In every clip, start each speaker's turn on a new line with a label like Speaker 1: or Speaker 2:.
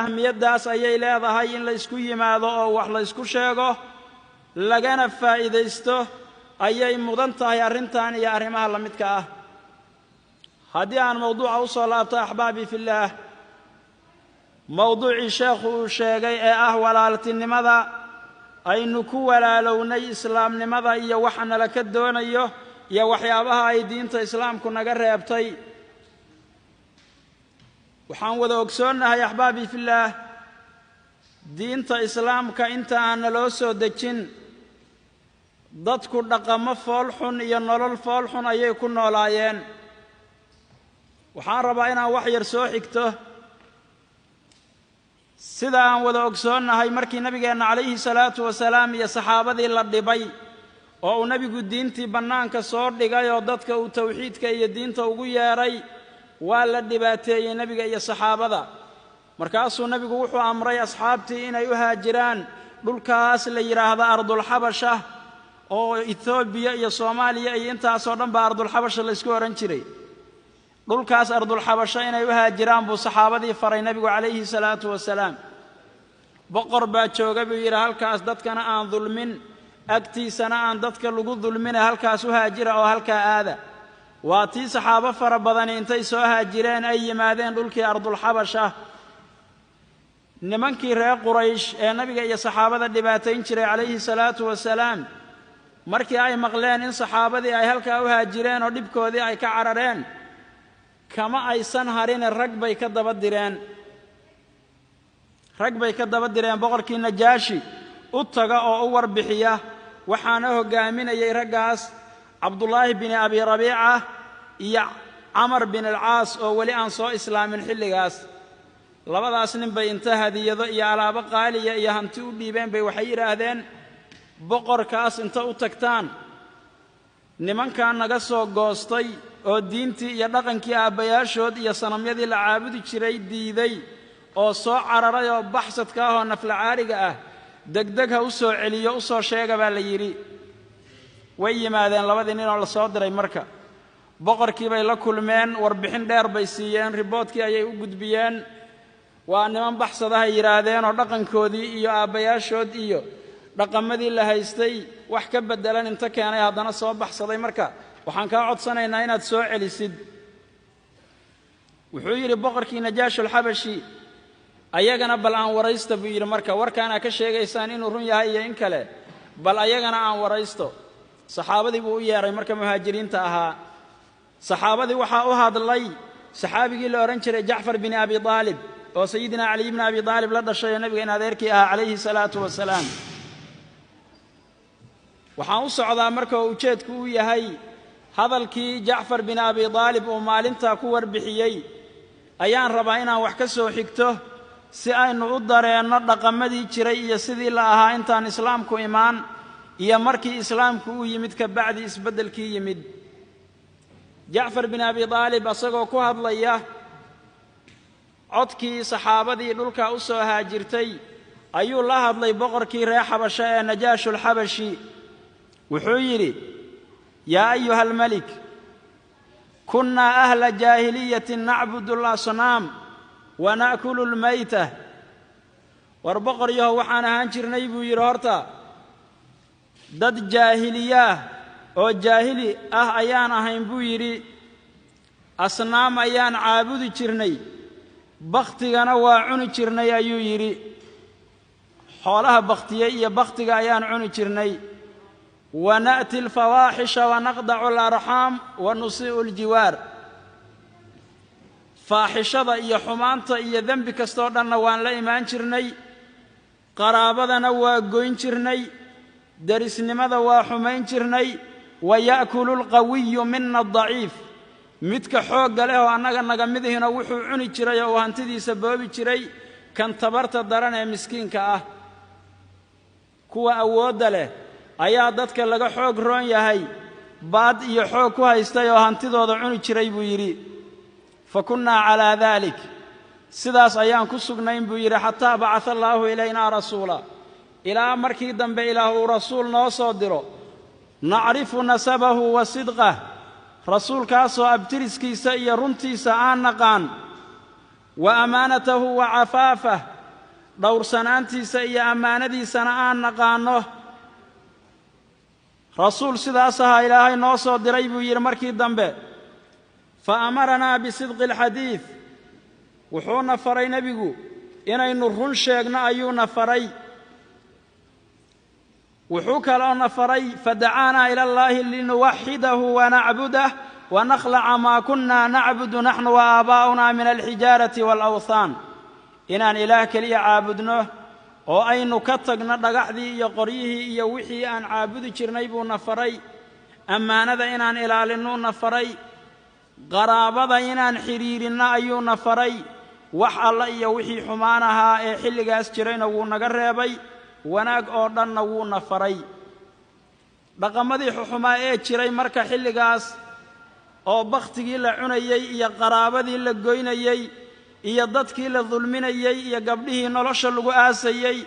Speaker 1: ahmiyadaas ayay leedahay in la isku yimaado oo wax la isku sheego lagana faa'iideysto ayay mudan tahay arrintan iyo arrimaha la midka ah haddii aan mawduuca u soo laabto axbaabi fillaah mawduucii sheekhu uu sheegay ee ah walaaltinimada aynu ku walaalownay islaamnimada iyo waxa nala ka doonayo iyo waxyaabaha ay diinta islaamku naga reebtay waxaan wada ogsoonnahay axbaabi fillaah diinta islaamka inta aan naloo soo dejin dadku dhaqamo foolxun iyo nolol foolxun ayay ku noolaayeen waxaan rabaa inaan wax yar soo xigto sida aan wada ogsoonnahay markii nabigeenna calayhi salaatu wasalaam iyo saxaabadii la dhibay oo uu nebigu diintii bannaanka soo dhigay oo dadka uu tawxiidka iyo diinta ugu yeedhay waa la dhibaateeyey nebiga iyo saxaabada markaasuu nebigu wuxuu amray asxaabtii inay u haajiraan dhulkaas la yidhaahdo ardulxabasha oo etoobiya iyo soomaaliya iyo intaasoo dhan baa ardulxabasha la isku odhan jiray dhulkaas ardulxabasha inay u haajiraan buu saxaabadii faray nebigu calayhi salaatu wasalaam boqor baa jooga buu yidhi halkaas dadkana aan dulmin agtiisana aan dadka lagu dulmine halkaas u haajira oo halkaa aada waa tii saxaabo fara badani intay soo haajireen ay yimaadeen dhulkii ardulxabasha nimankii reer quraysh ee nabiga iyo saxaabada dhibaatayn jiray calayhi salaatu wasalaam markii ay maqleen in saxaabadii ay halkaa u haajireen oo dhibkoodii ay ka carareen kama aysan harine rag bay ka daba direen boqorkii najaashi u taga oo u warbixiya waxaana hogaaminayay raggaas cabdullaahi bin abi rabiica iyo camar bin alcaas oo weli aan soo islaamin xilligaas labadaas nin bay inta hadiyado iyo alaabo qaaliya iyo hanti u dhiibeen bay waxay yidhaahdeen boqorkaas inta u tagtaan nimankan naga soo goostay oo diintii iyo dhaqankii aabbayaashood iyo sanamyadii la caabudi jiray diiday oo soo cararay oo baxsadka ah oo naflacaariga ah degdeg ha u soo celiyo u soo sheega baa la yidhi way yimaadeen labadii nin oo la soo diray marka boqorkii bay la kulmeen warbixin dheer bay siiyeen riboodkii ayay u gudbiyeen waa niman baxsadahay yidhaahdeen oo dhaqankoodii iyo aabbayaashood iyo dhaqamadii la haystay wax ka beddelan inta keenay haddana soo baxsaday marka waxaan kaa codsanaynaa inaad soo celisid wuxuu yidhi boqorkii najaashulxabashi ayagana bal aan waraysta buu yidhi marka warkaanaa ka sheegaysaan inuu run yahay iyo in kale bal ayagana aan waraysto saxaabadii buu u yeedhay marka muhaajiriinta ahaa saxaabadii waxaa u hadlay saxaabigii la odhan jiray jacfar bin abi aalib oo sayidina caliy bni abi aalib la dhashay oo nebiga in adeerkii ahaa calayhi salaatu wasalaam waxaan u socdaa marka oo ujeedku uu yahay hadalkii jacfar bin abi aalib uu maalintaa ku warbixiyey ayaan rabaa inaan wax ka soo xigto si aynu u dareenno dhaqamadii jiray iyo sidii la ahaa intaan islaamku imaan iyo markii islaamku u yimid ka bacdi isbeddelkii yimid jacfar bin abi aalib asagoo ku hadlaya codkii saxaabadii dhulkaa u soo haajirtay ayuu la hadlay boqorkii reer xabasho ee najaashulxabashi wuxuu yidhi yaa ayuha almelik kunnaa ahla jaahiliyatin nacbudu alasnaam wa na'kulu almayta war boqor yahow waxaan ahaan jirnay buu yidhi horta dad jaahiliyaah oo jaahili ah ayaan ahayn buu yidhi asnaam ayaan caabudi jirnay bakhtigana waa cuni jirnay ayuu yidhi xoolaha bakhtiyey iyo bakhtiga ayaan cuni jirnay wana'ti alfawaaxisha wanaqdacu alarxaam wanusii'u aljiwaar faaxishada iyo xumaanta iyo dembi kastoo dhanna waan la imaan jirnay qaraabadana waa goyn jirnay derisnimada waa xumayn jirnay waya'kulu alqawiyu mina adaciif midka xoogga leh oo annaga naga midihina wuxuu cuni jiray oo uu hantidiisa boobi jiray kan tabarta daran ee miskiinka ah kuwa awoodda leh ayaa dadka laga xoog roon yahay baad iyo xoog ku haystay oo hantidooda cuni jiray buu yidhi fa kunnaa calaa daalik sidaas ayaan ku sugnayn buu yidhi xataa bacaa allaahu ilaynaa rasuula ilaa markii dambe ilaah uu rasuul noo soo diro nacrifu nasabahu wa sidqah rasuulkaasoo abtiriskiisa iyo runtiisa aan naqaan وأمانته وعفافه دور سنانتي سي أماندي سنآن نقانه رسول سداسها إلهي نوصو دريبو يرمركي الدنبه فأمرنا بصدق الحديث وحونا فري نبيقو إنا نرهن شيقنا أيونا فري وحوك لنا فري فدعانا إلى الله لنوحده ونعبده ونخلع ما كنا نعبد نحن وآباؤنا من الحجارة والأوثان إنان إله كلي عابدنه وأين كتقنا دقحدي يقريه يوحي أن عابد جرنيبو نفري أما ندى إنان إلالنو نفري قرابة إنان حريرنا أيو نفري وحال يوحي حمانها حلقاس جرين ونقربي وناق أردن ونفري dhaqamadii xuxumaa ee jiray marka xilligaas oo baqtigii la cunayay iyo qaraabadii la goynayay iyo dadkii la dulminayay iyo gabdhihii nolosha lagu aasayay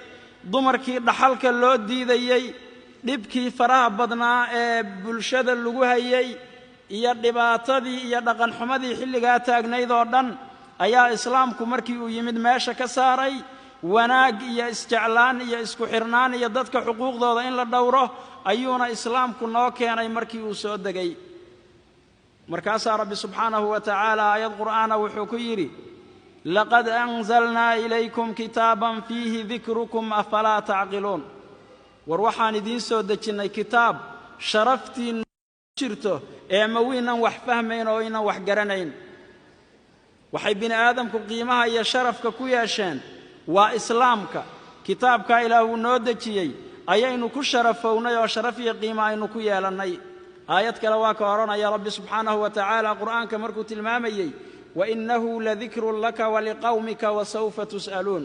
Speaker 1: dumarkii dhaxalka loo diidayay dhibkii faraha badnaa ee bulshada lagu hayay iyo dhibaatadii iyo dhaqan xumadii xilligaa taagnayd oo dhan ayaa islaamku markii uu yimid meesha ka saaray wanaag iyo isjeclaan iyo isku xirnaan iyo dadka xuquuqdooda in la dhowro ayuuna islaamku noo keenay markii uu soo degay markaasaa rabbi subxaanahu wa tacaala aayad qur'aana wuxuu ku yidhi laqad anzalnaa ilaykum kitaaban fiihi dikrukum afalaa tacqiluun war waxaan idiin soo dejinnay kitaab sharaftiinna jirto ee ma wiinan wax fahmayn oo inan wax garanayn waxay bini aadamku qiimaha iyo sharafka ku yeesheen waa islaamka kitaabka ilaahu noo dejiyey ayaynu ku sharafownay oo sharaf iyo qiimo aynu ku yeelannay aayad kale waa ka oranaya rabbi subxaanahu wa tacaala qur'aanka markuu tilmaamayey wainnahu ladikrun laka waliqawmika wasawfa tus'aluun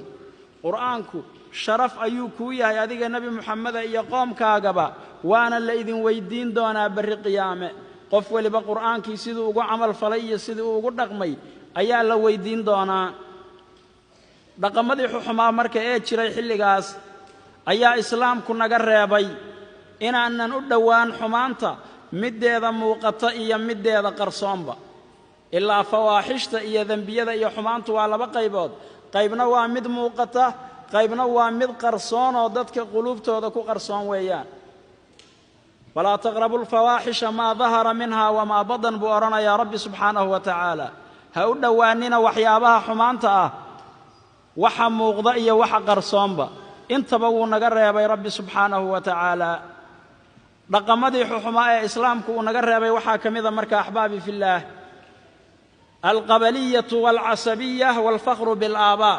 Speaker 1: qur'aanku sharaf ayuu kuu yahay adiga nebi muxameda iyo qoomkaagaba waana la idin weydiin doonaa berri qiyaame qof weliba qur'aankii siduu ugu camal falay iyo sidii uu ugu dhaqmay ayaa la weydiin doonaa dhaqamadii xuxumaa marka ee jiray xilligaas ayaa islaamku naga reebay inaanan u dhowaan xumaanta middeeda muuqata iyo middeeda qarsoonba ilaa fawaaxishta iyo dembiyada iyo xumaantu waa laba qaybood qaybna waa mid muuqata qaybna waa mid qarsoon oo dadka quluubtooda ku qarsoon weeyaan walaa taqrabu lfawaaxisha maa dahara minha wamaa badan buu odhanayaa rabbi subxaanahu wa tacaala ha u dhowaanina waxyaabaha xumaanta ah waxa muuqda iyo waxa qarsoonba intaba wuu naga reebay rabbi subxaanahu wa tacaala dhaqamadii xuxumaa ee islaamku uu naga reebay waxaa ka mida marka axbaabi fillaah alqabaliyatu waalcasabiya waalfakhru bilaabaa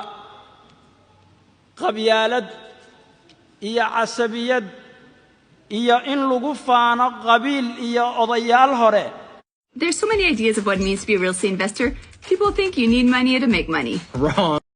Speaker 1: qabyaalad iyo casabiyad iyo in lagu faano qabiil iyo odayaal hore.
Speaker 2: There's so many ideas of what it means to be a real estate investor. People think you need money to make money. Wrong.